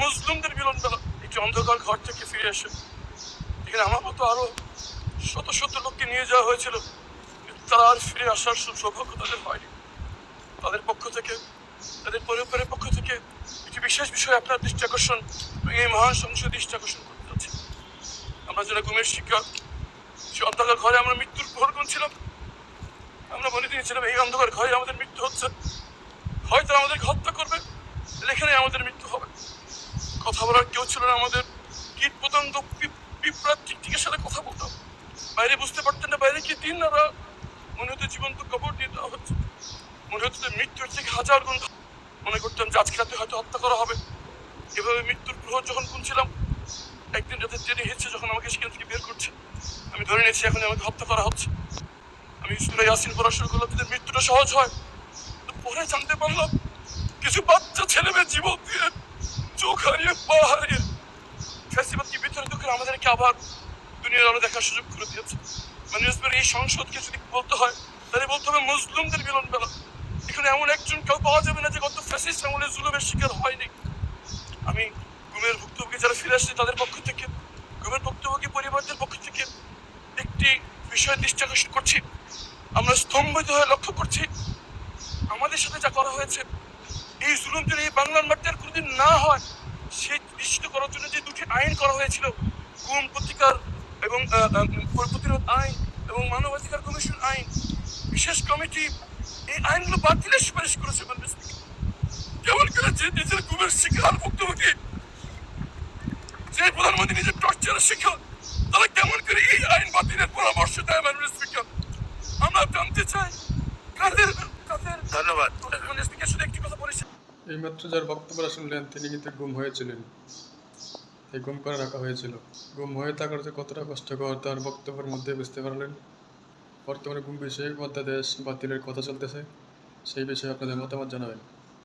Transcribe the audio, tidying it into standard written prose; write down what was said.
মুসলিমদের মিলনমেলা। একটি অন্ধকার ঘর থেকে ফিরে এসে এখানে আমার মতো আরো শত শত লোককে নিয়ে যাওয়া হয়েছিল, তারা আর ফিরে আসার সৌভাগ্য তাদের হয়নি। তাদের পক্ষ থেকে, তাদের পরিবারের পক্ষ থেকে একটি বিশেষ বিষয় আপনার দৃষ্টি আকর্ষণ, এই মহান সংসদ দৃষ্টি আকর্ষণ করতে যাচ্ছি। আমরা যারা ঘুমের শিকার, সে অন্ধকার ঘরে আমরা মৃত্যুর প্রহর গুনছিলাম। আমরা বলে দিয়েছিলাম এই অন্ধকার ঘরে আমাদের মৃত্যু হচ্ছে, হয়তো আমাদেরকে হত্যা করবে, এখানে আমাদের মৃত্যু হবে। কথা বলার কেউ ছিল না আমাদের। কীট পতঙ্গ পিঁপড়ার টিকটিকের সাথে কথা বলতাম। বাইরে বুঝতে পারতেন না বাইরে কি দিন না রাত। মনে হতো জীবন্ত কবর দিয়ে দেওয়া হচ্ছে, মনে হতো মৃত্যুর থেকে হাজার গুণ। মনে করতাম যে আজকে রাতে হয়তো হত্যা করা হবে। এভাবে মৃত্যুর প্রহর যখন গুনছিলাম, একদিন রাতে দেরি হয়েছে যখন আমাকে সেখান থেকে বের করছে, আমি ধরে নিয়েছি এখন আমাকে হত্যা করা হচ্ছে। আমি সূরা ইয়াসিন পড়া শুরু করলাম যাতে মৃত্যুটা সহজ হয়। পরে জানতে পারলাম কিছু বাচ্চা ছেলে মেয়ে জীবন দিয়ে, চোখ হারিয়ে, পা হারিয়ে ফ্যাসিবাদকে বিতাড়িত করে আমাদেরকে আবার দুনিয়ার আলো দেখার সুযোগ করে দিয়েছে। মানে এই সংসদকে যদি বলতে হয় তাহলে বলতে হবে মুসলিমদের মিলন মেলা। এখানে এমন একজন কেউ পাওয়া যাবে না যে গত ফ্যাসিস্ট আমলে জুলুমের শিকার হয়নি। আমি ঘুমের ভুক্তভোগী যারা ফিরে আসছে তাদের পক্ষ থেকে, ঘুমের ভুক্তভোগী পরিবারদের পক্ষ থেকে একটি বিষয় দৃষ্টি আকর্ষণ করছি। আমরা স্তম্ভিত হয়ে লক্ষ্য করছি আমাদের সাথে যা করা হয়েছে, এই জুলুম যদি এই বাংলার মাটিতে আর কোনোদিন না হয়, সেই নিশ্চিত করার জন্য যে দুটি আইন করা হয়েছিল, গুম প্রতিকার এবং প্রতিরোধ আইন এবং মানবাধিকার কমিশন আইন, বিশেষ কমিটি এই আইনগুলো বাতিলের সুপারিশ করেছে। কেমন করে যে নিজের গুমের শিকার ভুক্তভোগী, যে প্রধানমন্ত্রী নিজের টর্চারের শিকার, তারা কেমন করে এই আইন বাতিলের পরামর্শ দেয়? মাননীয় স্পিকার, আমরা জানতে চাই কাদের কাদের। ধন্যবাদ। মাননীয় স্পিকার, শুধু একটি কথা বলেছি, এইমাত্র যার বক্তব্য শুনলেন তিনি কিন্তু গুম হয়েছিলেন, এই গুম করে রাখা হয়েছিল। গুম হয়ে থাকার যে কতটা কষ্টকর তার বক্তব্যের মধ্যে বুঝতে পারলেন। বর্তমানে গুম বিষয়ে অধ্যাদেশ বাতিলের কথা চলতেছে, সেই বিষয়ে আপনাদের মতামত জানাবেন।